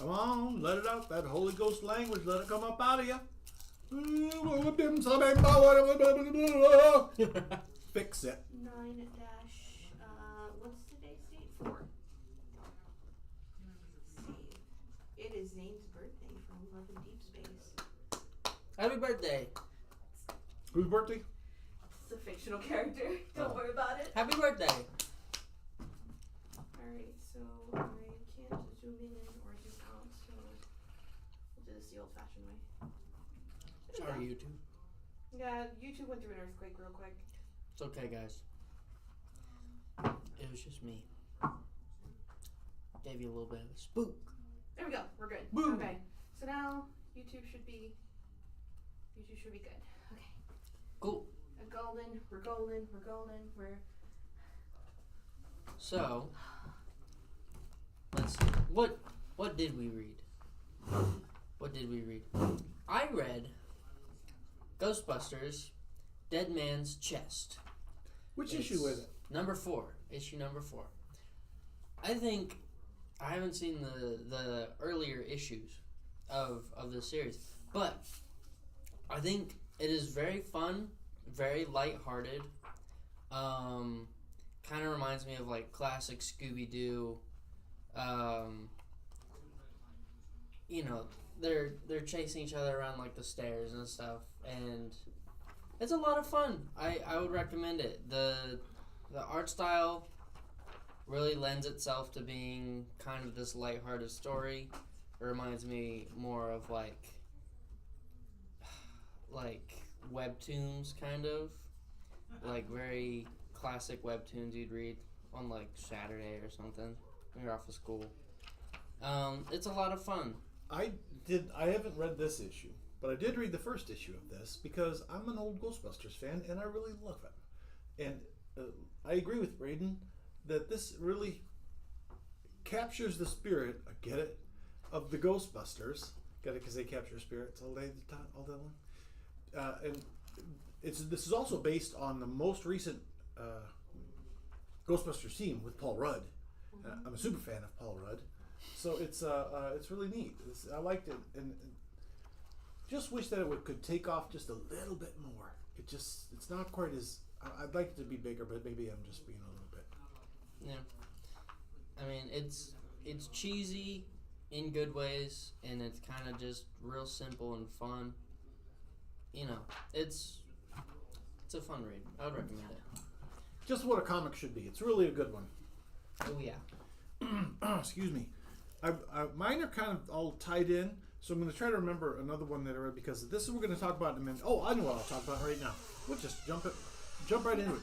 Come on, let it out. That Holy Ghost language, let it come up out of you. Fix it. 9 dash, what's today's date? 4. Save. It is Zane's birthday from Love and Deep Space. Happy birthday. Whose birthday? It's a fictional character. Don't worry about it. Happy birthday. Alright, so I can't zoom in or zoom out, so we'll do this the old fashioned way. Sorry, YouTube. Yeah, YouTube went through an earthquake real quick. It's okay, guys. It was just me. Gave you a little bit of a spook. There we go. We're good. Boom. Okay. So now YouTube should be good. Okay. Cool. We're golden. So, let's see. What did we read? I read Ghostbusters, Dead Man's Chest. Which issue is it? Number 4. Issue number 4. I think I haven't seen the earlier issues of the series, but I think it is very fun, very lighthearted. Kind of reminds me of like classic Scooby-Doo. You know, they're chasing each other around like the stairs and stuff, and it's a lot of fun. I would recommend it. The art style really lends itself to being kind of this lighthearted story. It reminds me more of like webtoons, kind of like very classic webtoons you'd read on like Saturday or something when you're off of school. It's a lot of fun. I haven't read this issue, but I did read the first issue of this because I'm an old Ghostbusters fan and I really love it. And I agree with Braden that this really captures the spirit, I get it, of the Ghostbusters. Get it? Because they capture spirits all day long. And this is also based on the most recent Ghostbusters team with Paul Rudd. I'm a super fan of Paul Rudd. So it's really neat. I liked it, and just wish that it could take off just a little bit more. It's not quite as I'd like it to be bigger, but maybe I'm just being a little bit. Yeah, I mean it's cheesy in good ways, and it's kind of just real simple and fun. You know, it's a fun read. I would recommend it. Just what a comic should be. It's really a good one. Oh yeah. Excuse me. Mine are kind of all tied in, so I'm going to try to remember another one that I read because this is what we're going to talk about in a minute. Oh, I know what I'll talk about right now. We'll just jump right into it.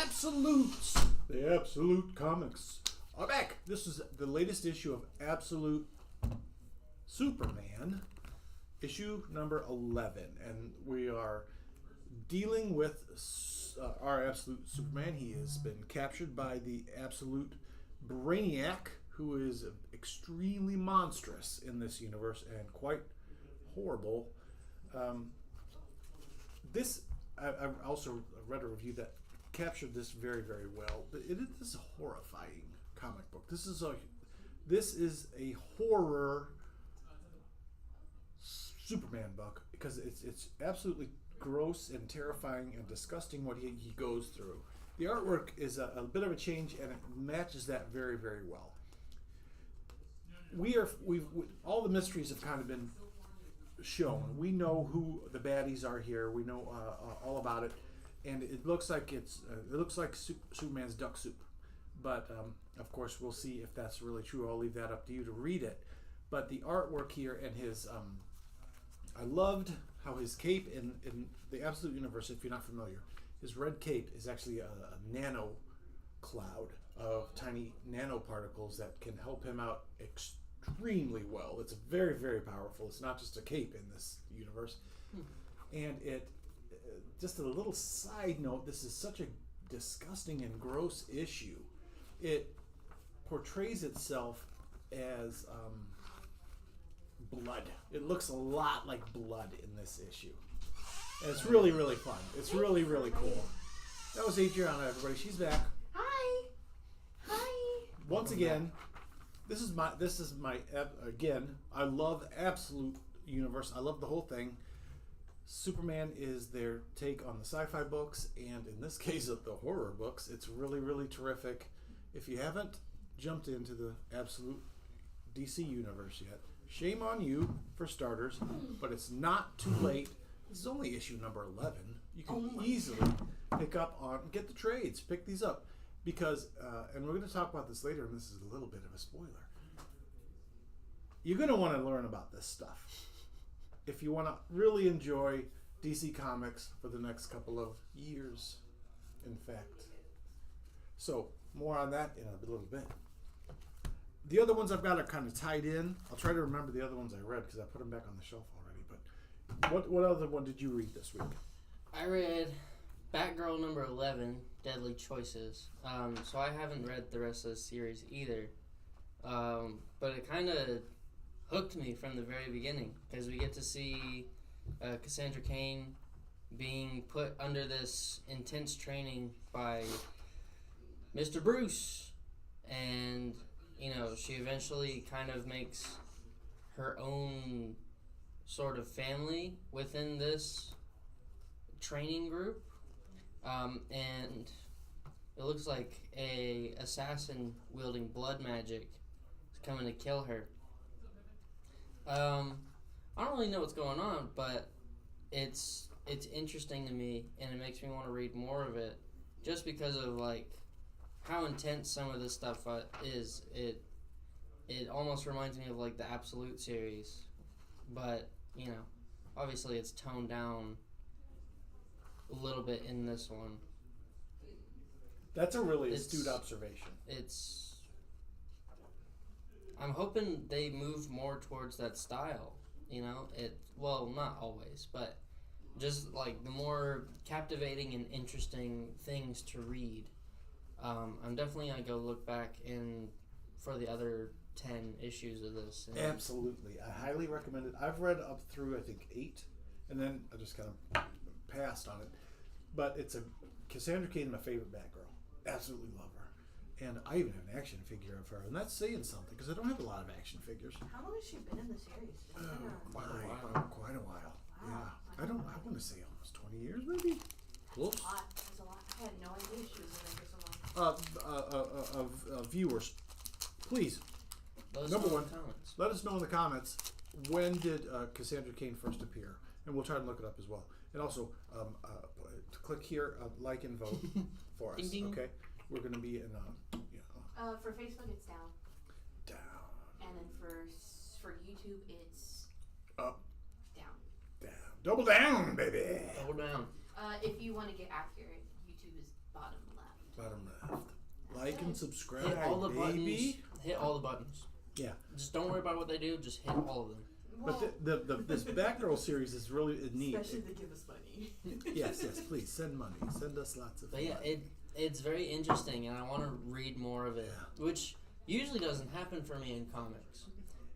Absolutes. The Absolute Comics are back. This is the latest issue of Absolute Superman, issue number 11, and we are dealing with our Absolute Superman. He has been captured by the Absolute Brainiac, who is extremely monstrous in this universe and quite horrible. I also read a review that captured this very, very well. But it is a horrifying comic book. This is a horror Superman book because it's absolutely gross and terrifying and disgusting what he goes through. The artwork is a bit of a change, and it matches that very, very well. All the mysteries have kind of been shown. We know who the baddies are here. We know all about it, and it looks like Superman's duck soup. But of course, we'll see if that's really true. I'll leave that up to you to read it. But the artwork here and his, I loved how his cape in the Absolute Universe. If you're not familiar, his red cape is actually a nano cloud of tiny nanoparticles that can help him out extremely well. It's very, very powerful. It's not just a cape in this universe. And it, just a little side note, this is such a disgusting and gross issue. It portrays itself as blood. It looks a lot like blood in this issue. And it's really, really fun. It's really, really cool. That was Adriana, everybody. She's back. Hi. Once again, This is my again. I love Absolute Universe. I love the whole thing. Superman is their take on the sci-fi books, and in this case of the horror books, it's really, really terrific. If you haven't jumped into the Absolute DC Universe yet, shame on you for starters, but it's not too late. This is only issue number 11. You can easily pick up on, get the trades, pick these up. Because, and we're going to talk about this later, and this is a little bit of a spoiler. You're going to want to learn about this stuff if you want to really enjoy DC Comics for the next couple of years, in fact. So, more on that in a little bit. The other ones I've got are kind of tied in. I'll try to remember the other ones I read because I put them back on the shelf already. But what other one did you read this week? I read Batgirl number 11, Deadly Choices. So I haven't read the rest of the series either. But it kind of hooked me from the very beginning because we get to see Cassandra Cain being put under this intense training by Mr. Bruce. And, you know, she eventually kind of makes her own sort of family within this training group. And it looks like a assassin wielding blood magic is coming to kill her. I don't really know what's going on, but it's interesting to me, and it makes me want to read more of it, just because of like how intense some of this stuff is. It almost reminds me of like the Absolute series, but you know, obviously it's toned down a little bit in this one. That's a really astute observation. I'm hoping they move more towards that style, you know? Well, not always, but just like the more captivating and interesting things to read. I'm definitely going to go look back for the other 10 issues of this. Absolutely. I highly recommend it. I've read up through, I think, 8, and then I just kind of passed on it. But it's Cassandra Cain, my favorite Batgirl. Absolutely love her. And I even have an action figure of her, and that's saying something because I don't have a lot of action figures. How long has she been in the series? It's been Quite a while. Wow. Yeah. I want to say almost 20 years, maybe. Close. That's a lot. I had no idea she was in there for so long. Viewers, please. Number one, let us know in the comments when did Cassandra Cain first appear, and we'll try to look it up as well. And also, click here, like and vote for us. Ding, ding. Okay, we're going to be in. For Facebook, it's down, Down. and then for YouTube, it's Up. down. Double down, baby. Double down. If you want to get accurate, YouTube is bottom left. Bottom left. Like and subscribe, Hit all the buttons. baby. Hit all the buttons. Yeah. Just don't worry about what they do. Just hit all of them. But this Batgirl series is really neat. Especially if they give us money. Yes, please send money. Send us lots of But yeah, money. it's very interesting, and I want to read more of it, Yeah. which usually doesn't happen for me in comics,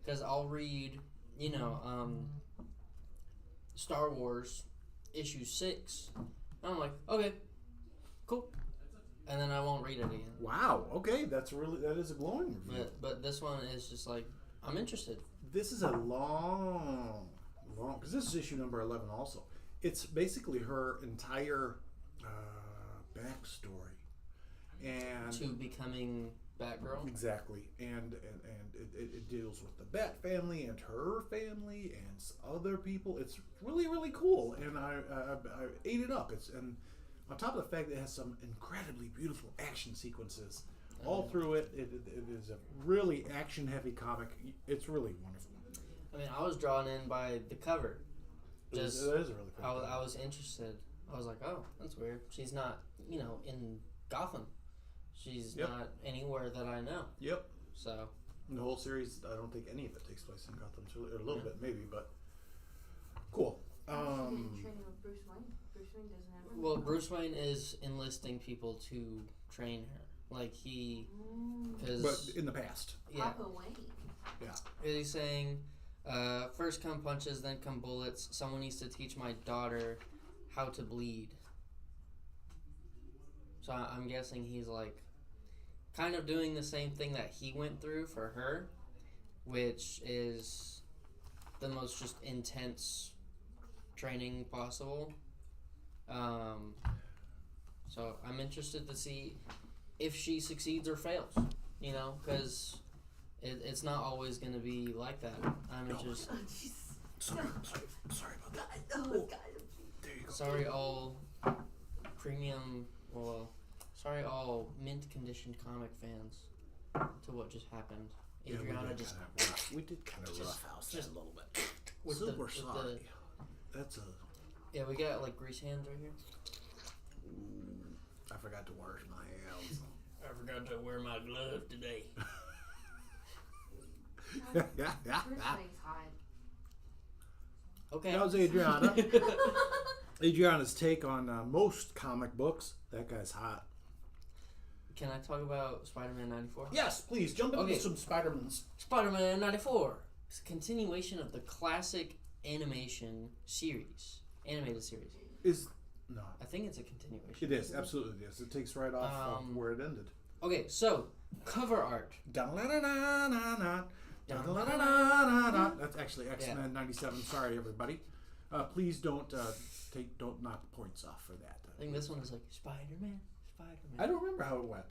because I'll read, you know, Star Wars issue 6, and I'm like, okay, cool, and then I won't read it again. Wow. Okay, that is a glowing review. But this one is just like, I'm interested. This is a long, because this is issue number 11 also. It's basically her entire backstory. And To becoming Batgirl. exactly. And it deals with the Bat family and her family and other people. It's really, really cool. And I ate it up. And on top of the fact that it has some incredibly beautiful action sequences all through it, it is a really action-heavy comic. It's really wonderful. I mean, I was drawn in by the cover. That is a really cool. I was interested. I was like, oh, that's weird. She's not, you know, in Gotham. She's not anywhere that I know. Yep. So. And the whole series, I don't think any of it takes place in Gotham. So a little bit, maybe, but cool. Training with Bruce Wayne. Bruce Wayne doesn't have. Well, Bruce Wayne is enlisting people to train her. Like But in the past. Yeah. Papa Wayne. Yeah. He's saying, first come punches, then come bullets. Someone needs to teach my daughter how to bleed. So I'm guessing he's like kind of doing the same thing that he went through for her, which is the most just intense training possible. So I'm interested to see if she succeeds or fails, you know, because it's not always going to be like that. I'm just Oh, jeez. Sorry about that. Oh, Oh, God. there you go. sorry all premium, well, sorry all mint conditioned comic fans to what just happened. Yeah, Adriana just we did kind of rough house that just a little bit. with the- Super with sorry. That's a. yeah, we got like grease hands right here. I forgot to wash my hands. I forgot to wear my glove today. Everything's hot. Okay. That was Adriana. Adriana's take on most comic books. That guy's hot. Can I talk about Spider-Man 94? Yes, please jump into Okay. some Spider-Mans. Spider-Man 94. It's a continuation of the classic animation series, animated series. Is no, I think it's a continuation. it is absolutely it is. It takes right off of where it ended. Okay, so cover art. Da-la-la-la-la-la. Da-la-la-la-la-la. That's actually X-Men '97. Sorry, everybody. Please don't knock points off for that. I think this one is like Spider-Man. I don't remember how it went.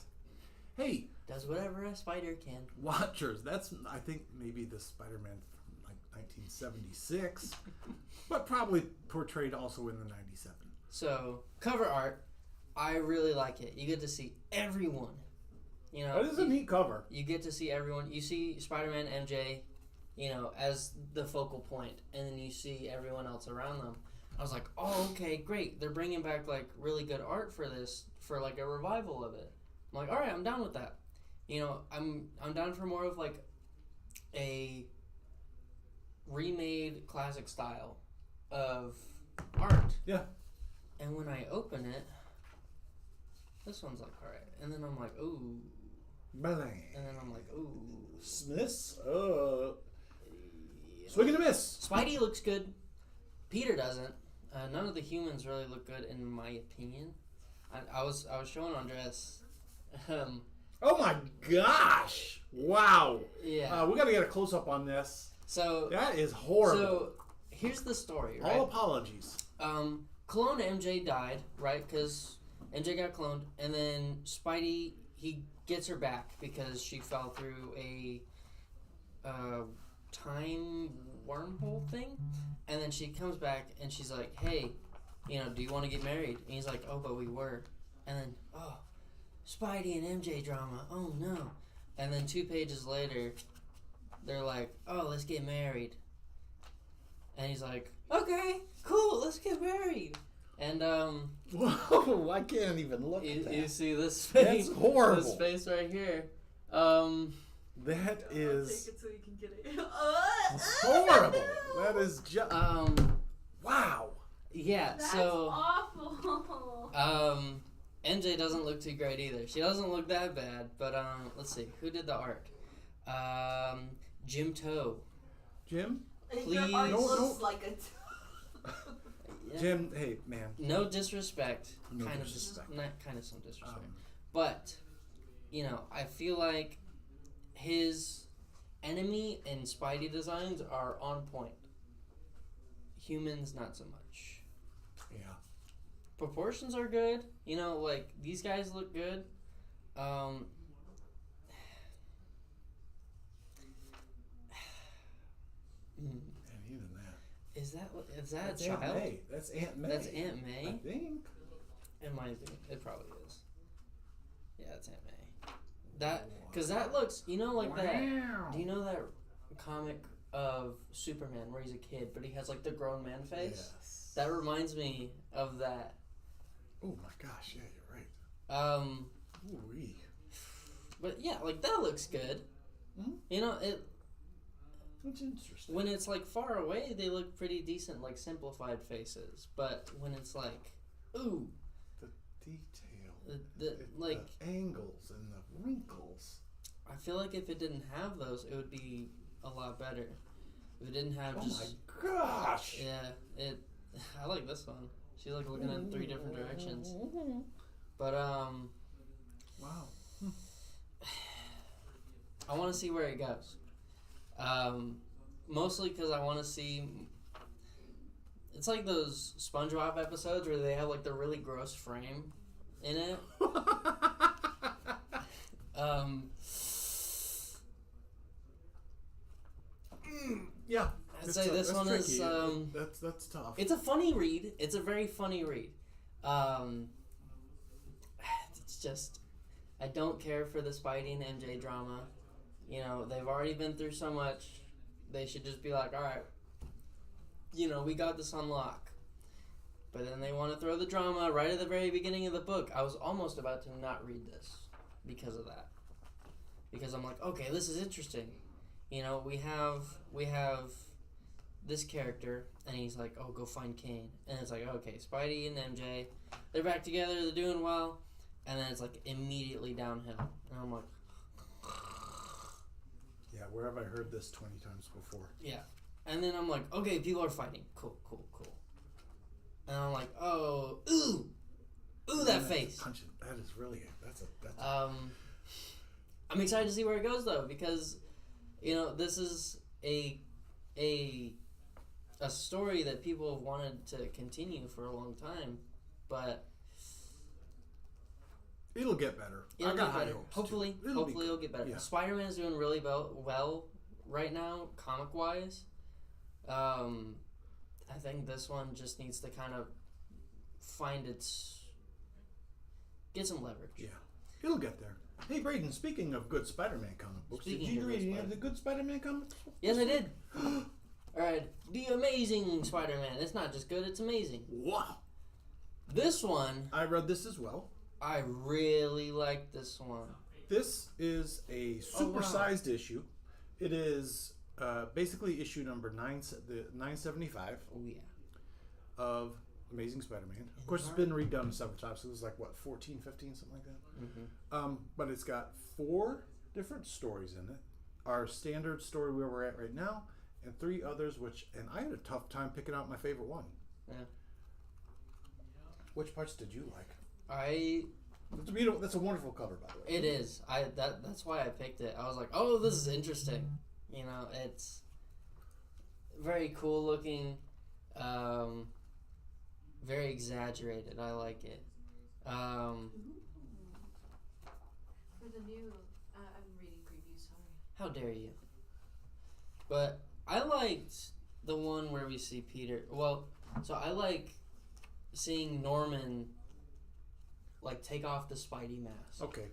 Hey, Does whatever a spider can. watchers, that's I think maybe the Spider-Man from like 1976, but probably portrayed also in the '97. So cover art, I really like it. You get to see everyone. You know, That is a neat cover. you get to see everyone. You see Spider-Man, MJ, you know, as the focal point, and then you see everyone else around them. I was like, oh, okay, great. They're bringing back like really good art for this, for like a revival of it. I'm like, all right, I'm down with that. You know, I'm down for more of like a remade classic style of art. Yeah. And when I open it, this one's like, all right. And then I'm like, ooh. Bang. And then I'm like, ooh. Miss. Swing and a miss. Spidey looks good. Peter doesn't. None of the humans really look good, in my opinion. I was showing Andres. Oh my gosh! Wow. Yeah. We got to get a close up on this. So That is horrible. so here's the story, right? All apologies. Clone MJ died, right? Because MJ got cloned, and then Spidey, he gets her back because she fell through a time wormhole thing, and then she comes back and she's like, "Hey, you know, do you want to get married?" And he's like, "Oh, but we were," and then Spidey and MJ drama. Oh no! And then 2 pages later, they're like, "Oh, let's get married," and he's like, "Okay, cool, let's get married." And Whoa! I can't even look at that. you see this face? That's horrible. This face right here. That is Take it so you can get it. horrible. That is just wow. Yeah. That's So awful. MJ doesn't look too great either. She doesn't look that bad. But let's see, who did the art? Jim Toe. Jim. Your Please. art No, looks no. like a. Yeah. Jim. Hey man. No disrespect. No kind disrespect. of not kind of some disrespect. Um, But you know, I feel like his enemy and Spidey designs are on point. Humans, not so much. yeah. Proportions are good. You know, like these guys look good. And even that. Is that That's a child? Aunt May. That's Aunt May. That's Aunt May. I think. It might be. It probably is. Yeah, it's Aunt May. That because that looks. You know, like that. Do you know that comic of Superman where he's a kid, but he has like the grown man face? Yes. That reminds me of that. Oh my gosh! Yeah, you're right. Ooh-wee. But yeah, like that looks good. Mhm. You know, it That's interesting. when it's like far away, they look pretty decent, like simplified faces. But when it's like, ooh, Detail. the like, the angles and the wrinkles. I feel like if it didn't have those, it would be a lot better. If it didn't have Oh just my gosh! yeah, it. I like this one. She's like looking in 3 different directions. But Wow. I want to see where it goes. Mostly because I want to see. It's like those SpongeBob episodes where they have like the really gross frame in it. Yeah. I'd say this one tricky. is. That's tough. It's a funny read. It's a very funny read. It's just, I don't care for the Spidey and MJ drama. You know, they've already been through so much. They should just be like, all right, you know, we got this on lock. But then they want to throw the drama right at the very beginning of the book. I was almost about to not read this because of that. Because I'm like, okay, this is interesting. You know, we have this character, and he's like, oh, go find Kane. And it's like, okay, Spidey and MJ, they're back together, they're doing well. And then it's like immediately downhill. And I'm like, Yeah, where have I heard this 20 times before? yeah. And then I'm like, okay, people are fighting. Cool. And I'm like, oh, ooh, that face. Punching. That is really that's. I'm excited to see where it goes though, because, you know, this is a story that people have wanted to continue for a long time, but It'll get better. it'll I got get high better. hopes, Hopefully, too. it'll get better. yeah. Spider-Man is doing really well right now, comic-wise. I think this one just needs to kind of get some leverage. Yeah, it'll get there. Hey, Braden, speaking of good Spider-Man comic books, did Speaking you of read good any of the good Spider-Man comics? Yes, I did. Alright, The Amazing Spider-Man. It's not just good, it's amazing. Wow. This one, I read this as well. I really like this one. This is a supersized issue. It is basically issue number 975 Oh, yeah. of Amazing Spider-Man. Of course, it's been redone several times, so it was like, what, 14, 15, something like that? Mm-hmm. But it's got 4 different stories in it. Our standard story where we're at right now, and 3 others, and I had a tough time picking out my favorite one. Yeah. Which parts did you like? That's a wonderful cover, by the way. It is. That's why I picked it. I was like, oh, this is interesting. You know, it's very cool looking, very exaggerated. I like it. For the new, I'm reading previews, sorry. How dare you? But I liked the one where we see Peter. Well, so I like seeing Norman like take off the Spidey mask, Okay.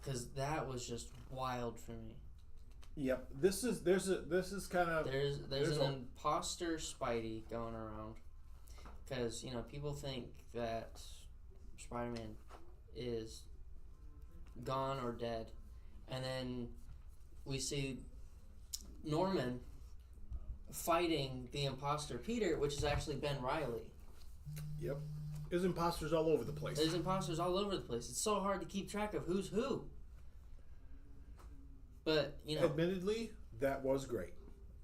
because that was just wild for me. Yep. This is kind of There's There's an a- imposter Spidey going around, because you know people think that Spider-Man is gone or dead, and then we see Norman fighting the imposter Peter, which is actually Ben Reilly. Yep. There's imposters all over the place. There's imposters all over the place. It's so hard to keep track of who's who. But, you know, Admittedly, that was great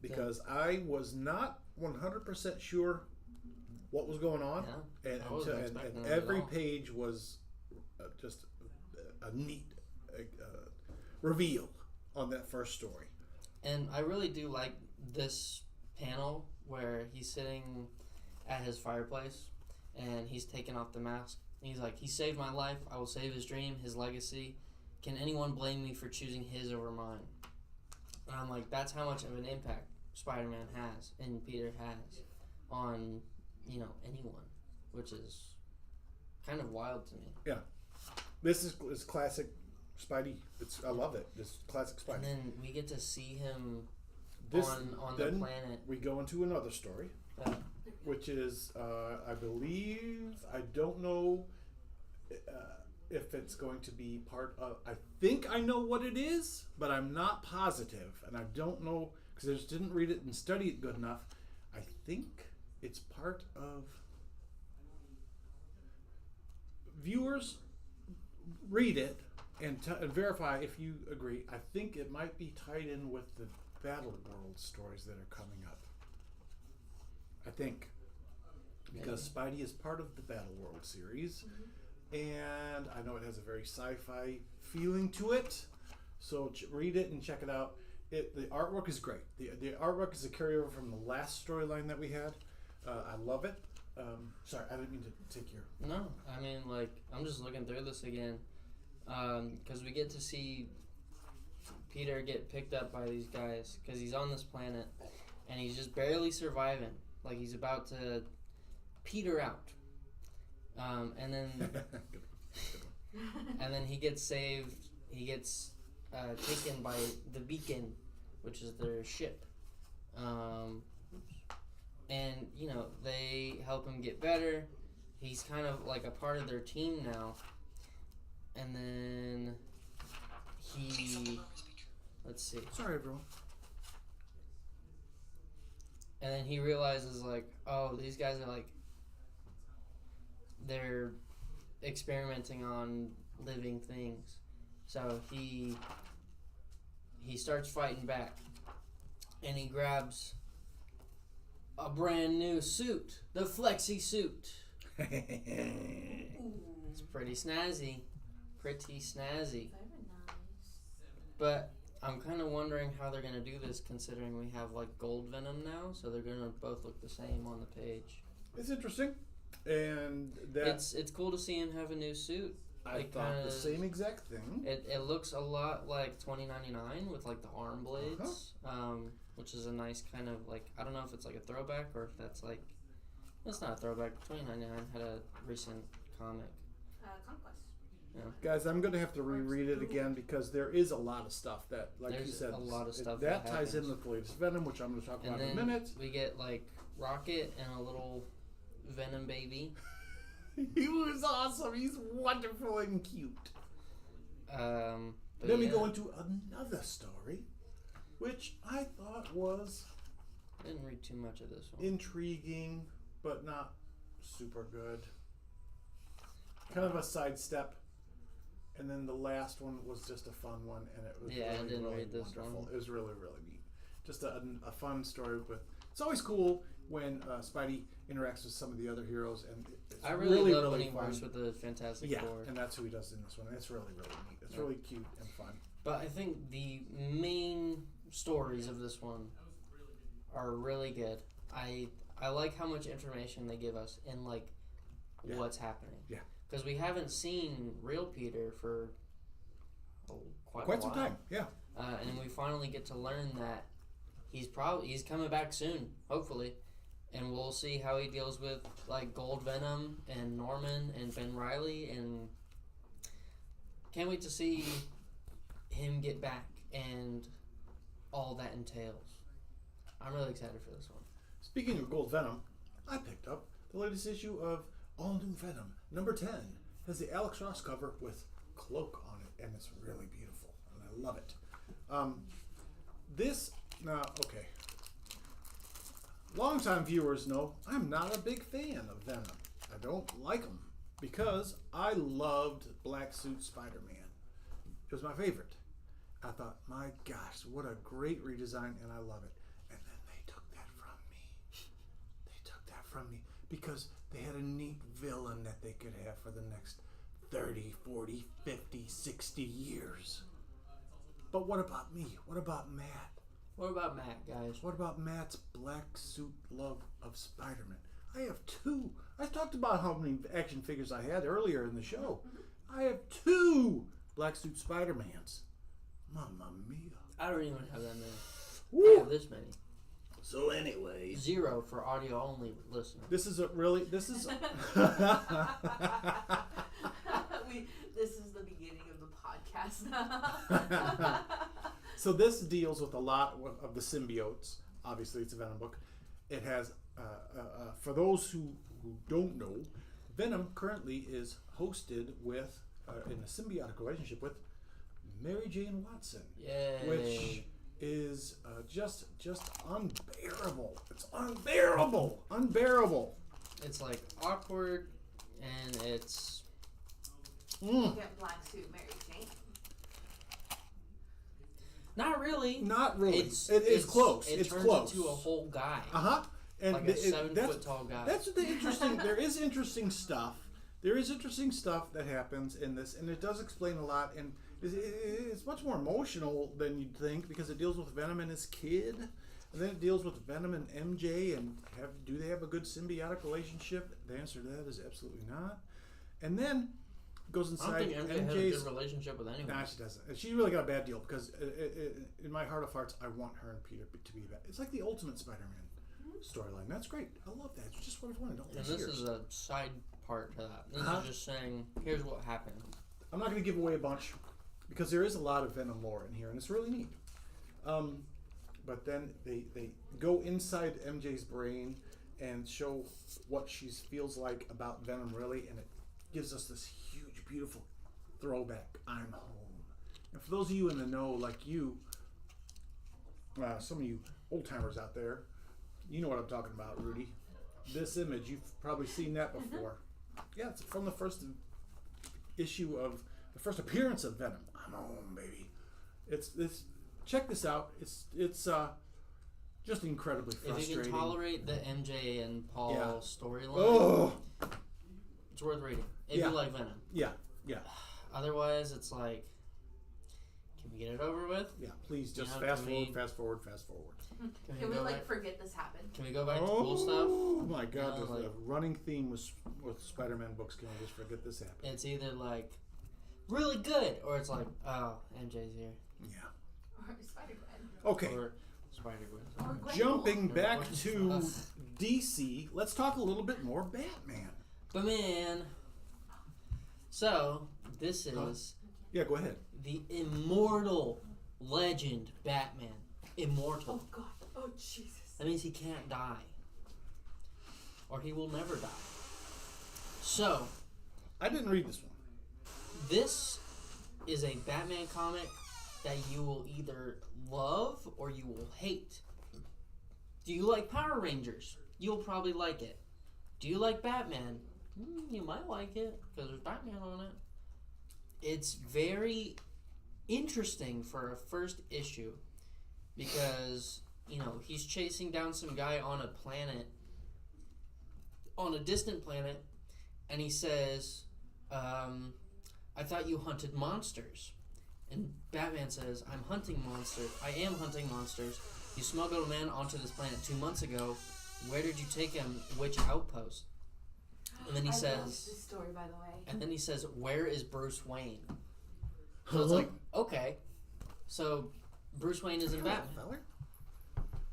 because I was not 100% sure what was going on, yeah, I wasn't expecting and that at every all. page was just a neat reveal on that first story. And I really do like this panel where he's sitting at his fireplace and he's taking off the mask. And he's like, he saved my life. I will save his dream, his legacy. Can anyone blame me for choosing his over mine? And I'm like, that's how much of an impact Spider-Man has and Peter has on, you know, anyone, which is kind of wild to me. This is classic Spidey. I love it. This classic Spidey. And then we get to see him This on the then planet. we go into another story, which is I don't know if it's going to be part of. I think I know what it is, but I'm not positive, and I don't know because I just didn't read it and study it good enough. I think it's part of. Viewers, read it and verify if you agree. I think it might be tied in with the Battle World stories that are coming up. I think because Spidey is part of the Battle World series, and I know it has a very sci-fi feeling to it. So read it and check it out. The artwork is great. The artwork is a carryover from the last storyline that we had. I love it. Sorry, I didn't mean to take your... No, I mean, like, I'm just looking through this again. Because we get to see Peter get picked up by these guys. Because he's on this planet. And he's just barely surviving. Like, he's about to peter out. And then... and then he gets saved. He gets taken by the Beacon, which is their ship. And, you know, they help him get better. He's kind of like a part of their team now. And then he... Let's see. Sorry, everyone. And then he realizes, like, oh, these guys are, like... They're experimenting on living things. So he starts fighting back. And he grabs a brand new suit. The Flexi suit. It's pretty snazzy. Pretty snazzy. Very nice. But I'm kind of wondering how they're going to do this considering we have like Gold Venom now. So they're going to both look the same on the page. It's interesting. And that... It's cool to see him have a new suit. I It thought kinda- the same exact thing. It looks a lot like 2099 with like the arm blades, which is a nice kind of like, I don't know if it's like a throwback or if that's like, it's not a throwback. 2099 had a recent comic. Conquest. Guys, I'm going to have to reread it again because there is a lot of stuff that, like you There's said, a lot of stuff that that ties in happens. with the latest Venom, which I'm going to talk And about in a then minute. we get like Rocket and a little Venom baby. He was awesome. He's wonderful and cute. But Then we yeah, go into another story, which I thought was I didn't read too much of this one. intriguing, but not super good. Kind of a sidestep. And then the last one was just a fun one, and it was Yeah, I really, didn't really read this wonderful. one. It was really, really neat. Just a fun story, but it's always cool when Spidey interacts with some of the other heroes, and it's I really love really when he fun. works with the Fantastic Yeah, Four. and that's who he does in this one. It's really, really neat. It's Yeah. really cute and fun. But I think the main stories of this one are really good. I like how much information they give us and like Yeah. what's happening. Yeah. Because we haven't seen real Peter for quite a Quite some while. time, yeah. And we finally get to learn that he's coming back soon, hopefully. And we'll see how he deals with like Gold Venom and Norman and Ben Reilly, and can't wait to see him get back and all that entails. I'm really excited for this one. Speaking of Gold Venom, I picked up the latest issue of All New Venom, number 10. Has the Alex Ross cover with Cloak on it, and it's really beautiful, and I love it. Okay. Longtime viewers know I'm not a big fan of Venom. I don't like him because I loved Black Suit Spider-Man. It was my favorite. I thought, my gosh, what a great redesign, and I love it. And then they took that from me. They took that from me because they had a neat villain that they could have for the next 30, 40, 50, 60 years. But what about me? What about Matt? What about Matt, guys? What about Matt's black suit love of Spider-Man? I have two. I talked about how many action figures I had earlier in the show. I have two black suit Spider-Mans. Mamma mia. I don't even have that many. I Woo! have this many. So anyways, 0 for audio only listeners. this is This is the beginning of the podcast now. So this deals with a lot of the symbiotes. Obviously, it's a Venom book. It has, for those who don't know, Venom currently is hosted with, in a symbiotic relationship with Mary Jane Watson, Yay. which is just unbearable. It's unbearable. It's like awkward and it's You get Black Suit Mary Jane. not really. Not really. It's close. It It's turns close. into a whole guy. And Like a 7-foot tall guy. That's the interesting. There is interesting stuff. There is interesting stuff that happens in this, and it does explain a lot. And It's much more emotional than you'd think because it deals with Venom and his kid, and then it deals with Venom and MJ and do they have a good symbiotic relationship? The answer to that is absolutely not. And then goes I don't inside think MJ has a MJ's. good relationship with anyone. Nah, she doesn't. She really got a bad deal because in my heart of hearts, I want her and Peter to be bad. It's like the Ultimate Spider-Man storyline. That's great. I love that. It's just what I wanted. And this is a side part to that. This is just saying, here's what happened. I'm not going to give away a bunch because there is a lot of Venom lore in here, and it's really neat. But then they go inside MJ's brain and show what she feels like about Venom really, and it gives us this huge, beautiful throwback. I'm home. And for those of you in the know, like you, some of you old timers out there, you know what I'm talking about, Rudy. This image, you've probably seen that before. Yeah, it's from the first issue of the first appearance of Venom. I'm home, baby. It's check this out. It's just incredibly frustrating. If you can tolerate the MJ and Paul storyline, Oh, it's worth reading. If Yeah. you like Venom. yeah. Otherwise, it's like, can we get it over with? Yeah, please just You know, fast can forward, we- fast forward, fast forward. Can we go like back? forget this happened? Can we go back to cool stuff? Oh my God, You know, the running theme with Spider-Man books. Can I just forget this happened? It's either like really good, or it's like, oh, MJ's here, Yeah. Or Spider-Gwen. Okay, or Spider-Gwen. Or Gwen jumping Pool. back Ugh. to DC, let's talk a little bit more Batman. But man, so this is Yeah, go ahead. the immortal legend Batman. Immortal. Oh God. Oh Jesus. That means he can't die. Or he will never die. So, I didn't read this one. this is a Batman comic that you will either love or you will hate. Do you like Power Rangers? You'll probably like it. Do you like Batman? You might like it because there's Batman on it. It's very interesting for a first issue because, you know, he's chasing down some guy on a planet, on a distant planet, and he says, I thought you hunted monsters. And Batman says, I'm hunting monsters. I am hunting monsters. You smuggled a man onto this planet 2 months ago. Where did you take him? Which outpost? And then he I says, loved this story, by the way. and then he says, where is Bruce Wayne? So it's like, okay. So Bruce Wayne isn't Hello, Batman. feller.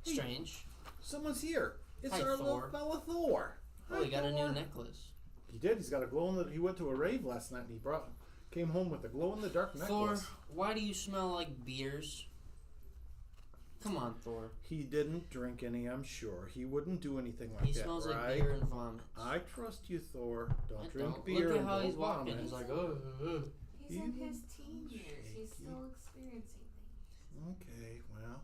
Strange. Someone's here. It's Hi, our little Thor. fella Thor. Oh, Hi, he got a Thor. new necklace. He did. He's got a glow in the. He went to a rave last night and he came home with a glow in the dark Thor, necklace. why do you smell like beers? Come on, Thor. He didn't drink any, I'm sure. He wouldn't do anything like He that, smells right? like beer and vomit. I trust you, Thor. Don't I drink don't. beer Look at and how don't he's walking. vomit. He's like, He's in You his teen years. He's shaky. still experiencing things. Okay, well,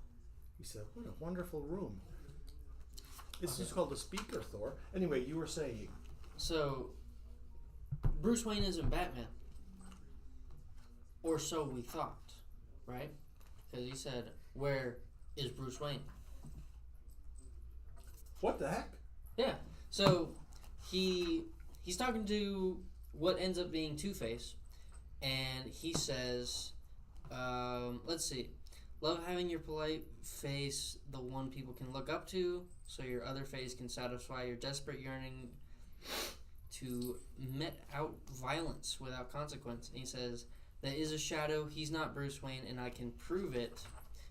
he said, what a wonderful room. This Okay. is called a speaker, Thor. Anyway, you were saying. So, Bruce Wayne isn't Batman. Or so we thought, right? Because he said, where is Bruce Wayne? What the heck? Yeah. So, he's talking to what ends up being Two-Face, and he says, let's see. Love having your polite face the one people can look up to, so your other face can satisfy your desperate yearning to met out violence without consequence. And he says, that is a shadow, he's not Bruce Wayne, and I can prove it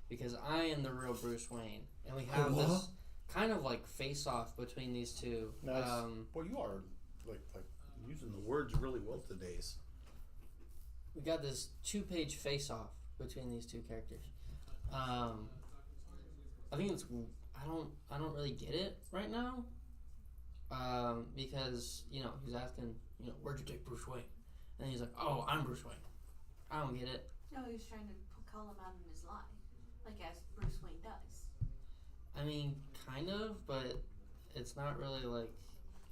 because I am the real Bruce Wayne. And we have What? this kind of like face-off between these two. Nice. Boy, you are like using the words really well today's. We got this 2-page face-off between these two characters. I think it's I don't really get it right now. Because he's asking, where'd you take Bruce Wayne? And he's like, oh, I'm Bruce Wayne. I don't get it. No, he was trying to call him out in his lie, like as Bruce Wayne does. I mean, kind of, but it's not really like.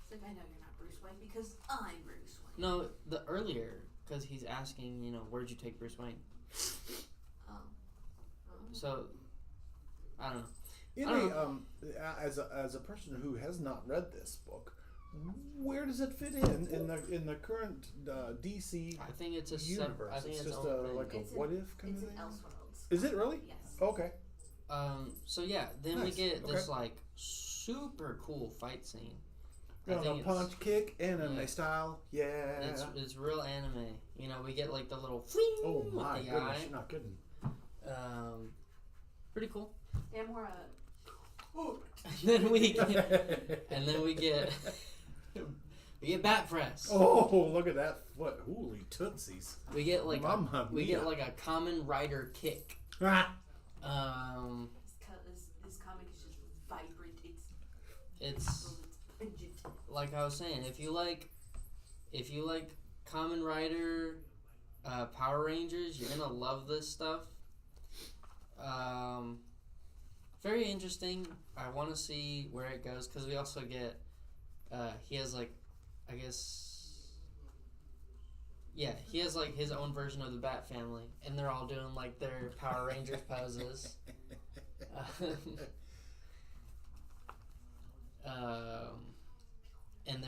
It's like, I know you're not Bruce Wayne because I'm Bruce Wayne. No, the earlier, because he's asking, where'd you take Bruce Wayne? Oh. So, I don't know. In I don't as a person who has not read this book, Where does it fit in the current DC I think it's a universe? I think It's it's just own thing. like a It's what if kind It's of an thing. Elseworlds. Is it really? Yes. Okay. So yeah, then we Nice. get this Okay. like super cool fight scene. Got a think it's- punch, kick, anime yeah. style. Yeah. It's real anime. You know, we get like the little fling Oh with my the goodness, eye. you're not kidding. Pretty cool. Gamora. And then we get we get Bat Press. Oh, look at that foot! Holy tootsies! We get like Mamma we mia. get like a Common Rider kick. Ah, This comic is just vibrant. It's It's pungent. like I was saying, if you like Common Rider, Power Rangers, you're gonna love this stuff. Very interesting. I want to see where it goes because we also get he has like, I guess, yeah, he has like his own version of the Bat Family, and they're all doing like their Power Rangers poses. And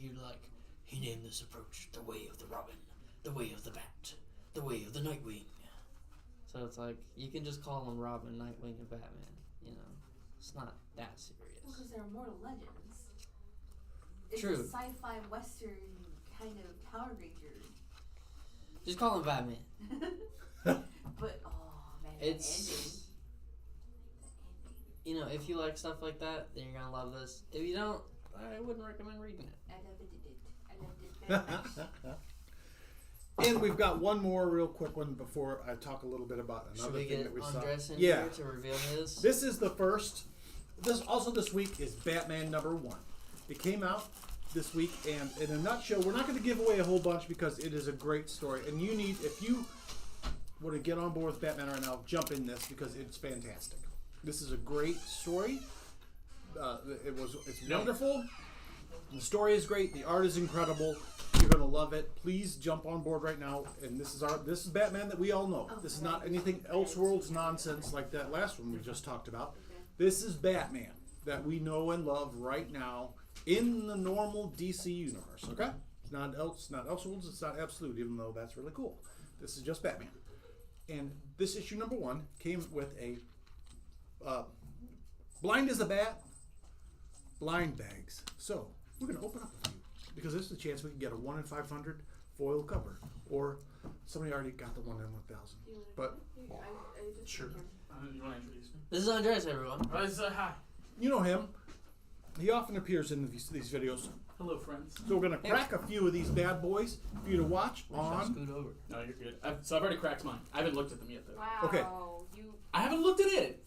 you're like, he named this approach the way of the Robin, the way of the Bat, the way of the Nightwing. So it's like, you can just call them Robin, Nightwing, and Batman, you know. It's not that serious. Well, because they're immortal legends. It's True. a sci-fi western kind of Power Ranger. Just call him Batman. But oh man, that ending. It's, you know, if you like stuff like that, then you're gonna love this. If you don't, I wouldn't recommend reading it. I loved it. I loved it very much. and we've got one more real quick one before I talk a little bit about Should another we thing get that we Andres saw. in Yeah, here to reveal his? this is the first. This week is Batman #1. It came out this week, and in a nutshell, we're not going to give away a whole bunch because it is a great story. And you need, if you want to get on board with Batman right now, jump in this because it's fantastic. This is a great story. It's wonderful. The story is great. The art is incredible. You're gonna love it. Please jump on board right now. And this is Batman that we all know. This is not anything Elseworlds nonsense like that last one we just talked about. This is Batman that we know and love right now in the normal DC universe. Okay, it's not Elseworlds. It's not Absolute, even though that's really cool. This is just Batman. And this issue #1 came with a blind as a bat, blind bags. So we're gonna open up a few because this is a chance we can get a 1 in 500 foil cover, or somebody already got the 1 in 1,000. But I just Sure. him. You want to introduce me? This is Andres, everyone. Hi. you know him. He often appears in these videos. Hello, friends. So we're gonna crack a few of these bad boys for you to watch Shall I on. scoot over? No, you're good. I've already cracked mine. I haven't looked at them yet, though. Wow. Okay. You I haven't looked at it.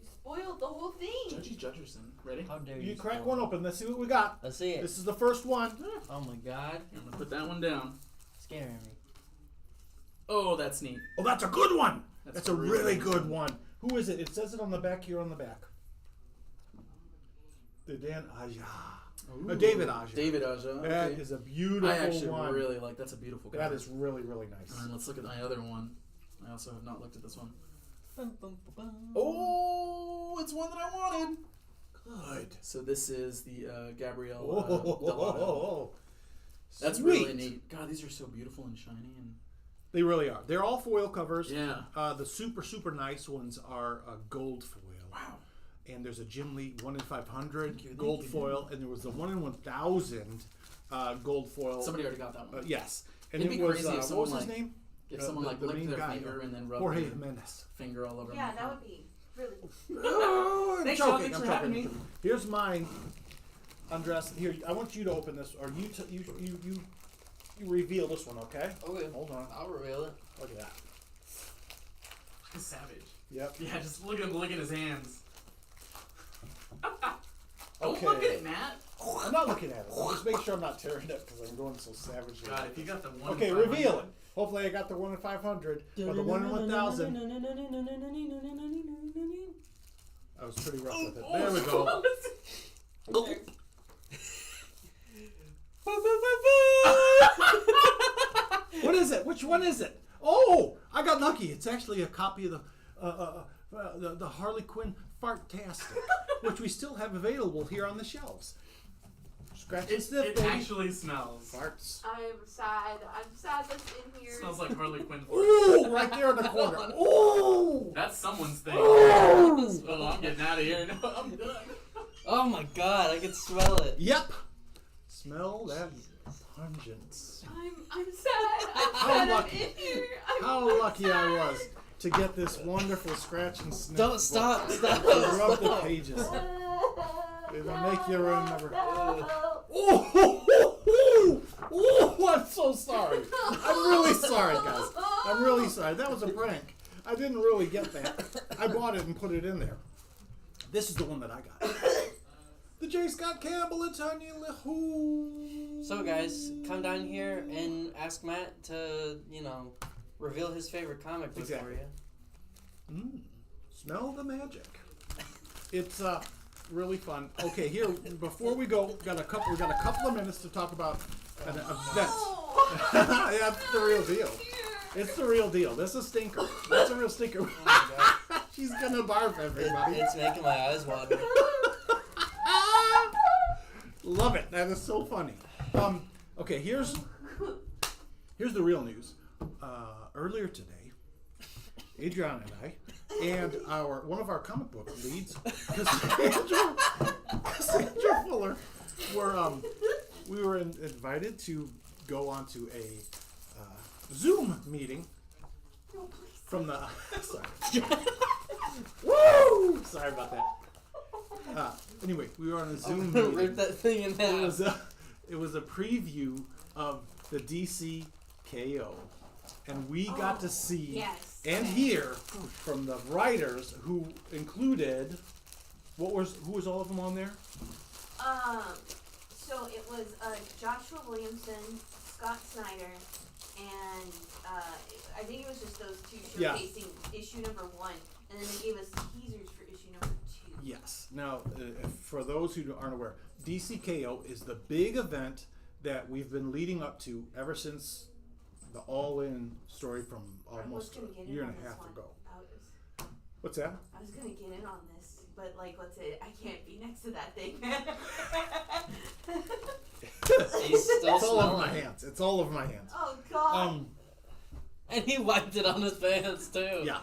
spoiled the whole thing. Judgy Judgerson. Ready? How dare you? You crack spoil one it. open. Let's see what we got. Let's see it. This is the first one. Oh my god. I'm going to put that one down. Scaring me. Oh, that's neat. Oh, that's a good one. That's a really really good good one. Who is it? It says it on the back here on the back. The Dan Aja. David Aja. David Aja. That Okay. is a beautiful I actually one. really like. That's a beautiful cover. That is really, really nice. And let's look at my other one. I also have not looked at this one. Bum, bum, bum, bum. Oh, it's one that I wanted. Good. So this is the Gabrielle Oh, Dell'Otto. That's Sweet. really neat. God, these are so beautiful and shiny. And They really are. They're all foil covers. yeah. The super, super nice ones are gold foil. Wow. And there's a Jim Lee 1 in 500 Thank you, gold thank you. foil, and there was the 1 in 1,000 gold foil. Somebody already got that one. Yes. And It'd it be was, crazy if what someone, was his like, name? If someone the licked main their guy, finger and then rubbed Jorge their Jimenez. finger all over Yeah, my that would be really. Oh, I'm Thanks, joking. Sean. Thanks I'm for having joking. me. Here's mine, Andres. Here, I want you to open this, or you reveal this one, okay? Okay. Hold on. I'll reveal it. Look at that. He's savage. Yep. Yeah, just look at him licking his hands. Okay. Don't look at it, Matt. I'm not looking at it. I'll just make sure I'm not tearing it because I'm going so savagely. God, if you got the one. Okay, 500 reveal it. Hopefully, I got the 1 in 500 or the 1 in 1,000. I was pretty rough with it. There we go. What is it? Which one is it? Oh, I got lucky. It's actually a copy of the Harley Quinn Fartastic, which we still have available here on the shelves. Scratch and sniff, It baby. actually smells. Farts. I'm sad. I'm sad that's in here. Smells like Harley Quinn. Ooh, right there in the corner. Ooh. That's someone's thing. Ooh. Oh, I'm getting out of here. No, I'm done. Oh my god, I can smell it. Yep. Smell that pungence. I'm sad. I'm How sad lucky. I'm in here. I'm How so lucky sad. I was to get this wonderful scratch and sniff. Don't book. stop, stop, To rub the stop. pages. It'll make you remember. No. Oh, I'm so sorry. I'm really sorry, guys. I'm really sorry. That was a prank. I didn't really get that. I bought it and put it in there. This is the one that I got. The J. Scott Campbell and Tanya LaHoo. So guys, come down here and ask Matt to, reveal his favorite comic book Exactly. for you. Smell the magic. It's really fun. Okay, here before we go, we got a couple of minutes to talk about an event. That's the real deal. It's the real deal. This is a stinker. That's a real stinker. She's gonna barf, everybody. It's making my eyes water. Love it. That is so funny. Okay, here's the real news. Earlier today, Adriana and I, and one of our comic book leads, Cassandra Fuller, we were invited to go onto a Zoom meeting from the. Sorry. Woo! Sorry about that. Anyway, we were on a Zoom Rip meeting. that thing in half. It was a preview of the DC KO, and we got to see Yes. and hear from the writers who included who was all of them on there? So it was Joshua Williamson, Scott Snyder, and I think it was just those two Yeah. showcasing issue number 1, and then they gave us teasers for issue number 2. Yes. Now, for those who aren't aware, DCKO is the big event that we've been leading up to ever since the All-In story from almost gonna a get in year on and a this half one. ago. What's that? I was gonna get in on this, but what's it? I can't be next to that thing. He's still It's all over my smelling. hands. It's all over my hands. Oh God. And he wiped it on his pants too. Yeah.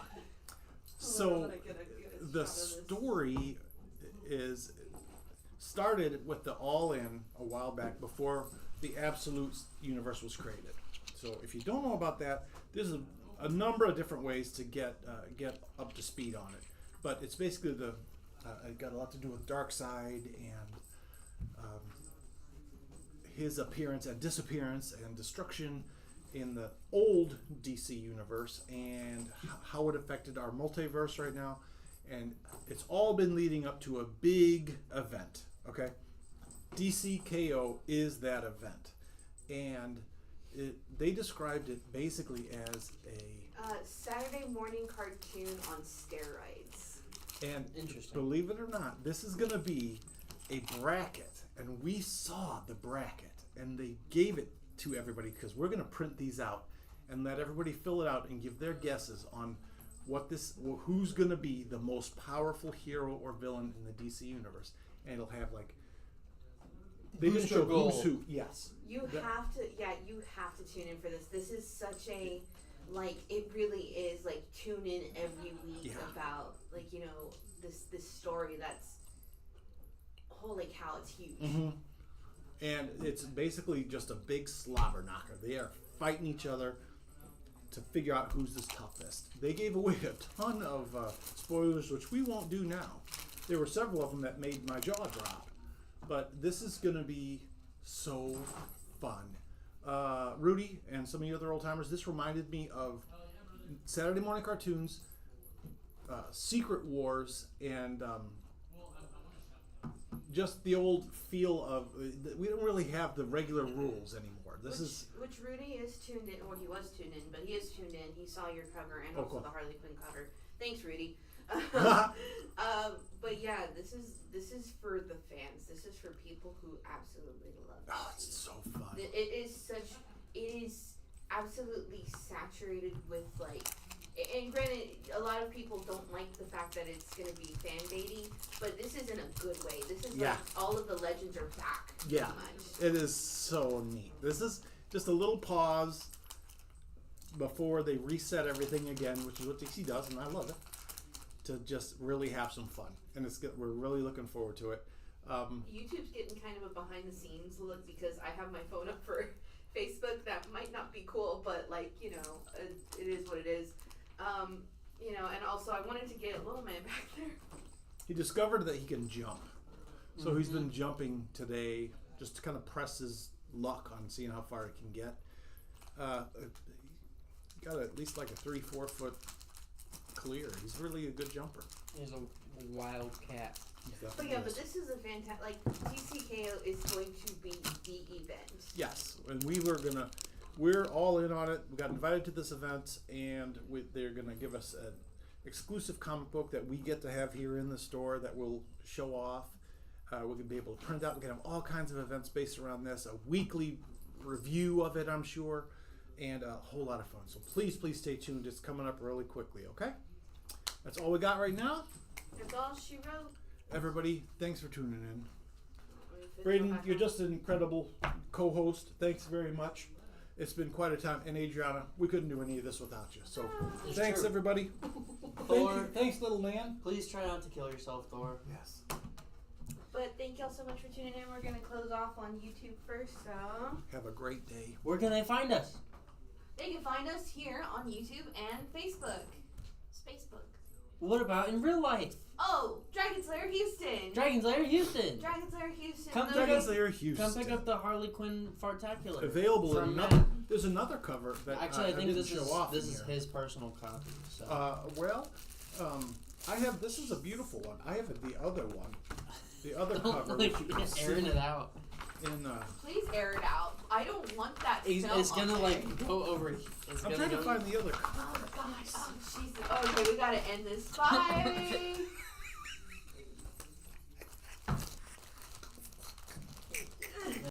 So I'm gonna get a the shot of this. story started with the All-In a while back before the Absolute universe was created. So if you don't know about that, there's a number of different ways to get up to speed on it. But it's basically it got a lot to do with Darkseid and his appearance and disappearance and destruction in the old DC universe and how it affected our multiverse right now. And it's all been leading up to a big event, okay? DCKO is that event. And they described it basically as Saturday morning cartoon on steroids. and Interesting. believe it or not, this is going to be a bracket. And we saw the bracket. And they gave it to everybody because we're going to print these out and let everybody fill it out and give their guesses on who's going to be the most powerful hero or villain in the DC universe. And it'll have they didn't Booster show Gold. who's who. Yes. You have to tune in for this. This is such a it really is tune in every week Yeah. about this story that's holy cow, it's huge. Mm-hmm. And it's basically just a big slobber knocker. They are fighting each other to figure out who's the toughest. They gave away a ton of spoilers, which we won't do now. There were several of them that made my jaw drop. But this is going to be so fun. Rudy and some of the other old timers, this reminded me of Saturday morning cartoons, Secret Wars, and just the old feel of we don't really have the regular rules anymore. Which Rudy is tuned in, or he was tuned in, but he is tuned in. He saw your cover and Oh, also cool. the Harley Quinn cover. Thanks, Rudy. But yeah, this is for the fans. This is for people who absolutely love it. Oh, it's so fun. It is absolutely saturated with And granted, a lot of people don't like the fact that it's going to be fan baity, but this is in a good way. This is Yeah. like all of the legends are back. Yeah. Pretty much. It is so neat. This is just a little pause before they reset everything again, which is what DC does, and I love it. To just really have some fun, and we're really looking forward to it. YouTube's getting kind of a behind the scenes look because I have my phone up for Facebook. That might not be cool, but like, you know, it is what it is. You know, and also I wanted to get a little man back there. He discovered that he can jump, so he's been jumping today just to kind of press his luck on seeing how far he can get. He got at least like a 3-4 foot clear. He's really a good jumper. He's a wild cat. But yeah, but this is a fantastic, like, TCKO is going to be the event. Yes, and we're all in on it. We got invited to this event, and they're gonna give us an exclusive comic book that we get to have here in the store that we'll show off. We're gonna be able to print it out. We're gonna have all kinds of events based around this. A weekly review of it, I'm sure, and a whole lot of fun. So please stay tuned. It's coming up really quickly. Okay, that's all we got right now. That's all she wrote. Everybody, thanks for tuning in. Braden, you're just an incredible co-host. Thanks very much. It's been quite a time. And Adriana, we couldn't do any of this without you. So It's thanks, true. everybody. Thank Thor, you. Thanks, little man. please try not to kill yourself, Thor. Yes. But thank y'all so much for tuning in. We're going to close off on YouTube first, so Have a great day. Where can they find us? they can find us here on YouTube and Facebook. Spacebook. What about in real life? Oh, Dragon Slayer Houston. Dragon Slayer Houston. Dragon Slayer Houston. Come The- pick Dragon up- Slayer Houston. Come pick up the Harley Quinn Fartacular. Available in from another. Matt. There's another cover that Actually, I think didn't this show is off. this in is here. his personal copy. So I have. This is a beautiful one. I have the other one. The other don't cover. like which you can see airing it out. in. Please air it out. I don't want that It's film gonna on like there. go over. It's I'm gonna trying to go. find the other cover. Oh gosh. Oh Jesus. Okay, we gotta end this. Bye.